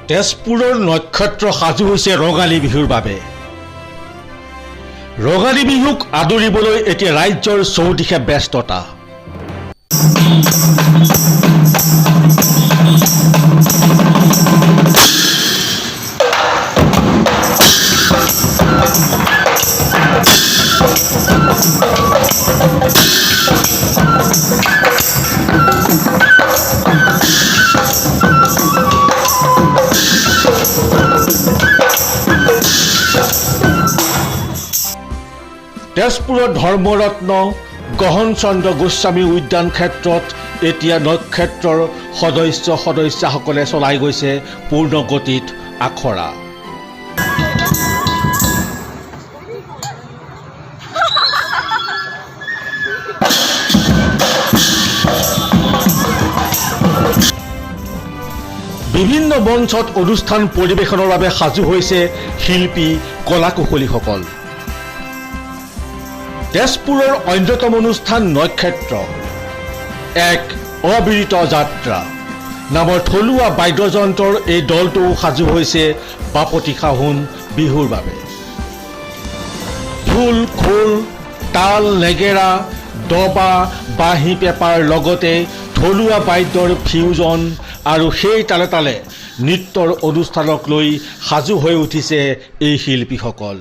তেজপুৰৰ নক্ষত্ৰ সাজু হৈছে ৰঙালী বিহুৰ বাবে। ৰঙালী বিহুক আদৰিবলৈ এতিয়া ৰাজ্যৰ চৌদিশে ব্যস্ততা। তেজপুৰৰ ধৰ্মৰত্ন গহনচন্দ্ৰ গোস্বামী উদ্যান ক্ষেত্ৰত এতিয়া নক্ষত্ৰৰ সদস্যসকলে চলাই গৈছে পূৰ্ণগতিত আখৰা। বিভিন্ন মঞ্চত অনুষ্ঠান পৰিৱেশনৰ বাবে সাজু হৈছে শিল্পী কলাকুশলীসকল। তেজপুৰৰ অন্যতম অনুষ্ঠান নক্ষত্ৰ এক অবিৰত যাত্ৰা নামৰ থলুৱা বাদ্যযন্ত্ৰৰ এই দলটোও সাজু হৈছে বাপতি সাহোন বিহুৰ বাবে। ঢোল খোল তাল নেগেৰা দবা বাঁহী পেঁপাৰ লগতে থলুৱা বাদ্যৰ ফিউজন আৰু সেই তালে তালে নৃত্যৰ অনুষ্ঠানক লৈ সাজু হৈ উঠিছে এই শিল্পীসকল।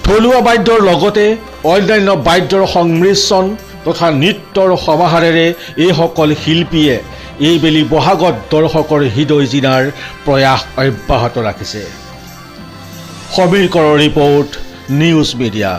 থলুৱা বাদ্যৰ লগতে অন্যান্য বাদ্যৰ সংমিশ্ৰণ তথা নৃত্যৰ সমাহাৰেৰে এইসকল শিল্পীয়ে এইবেলি বহাগত দৰ্শকৰ হৃদয় জিনাৰ প্ৰয়াস অব্যাহত ৰাখিছে। সমীৰ কৰৰ ৰিপৰ্ট, নিউজ মিডিয়া।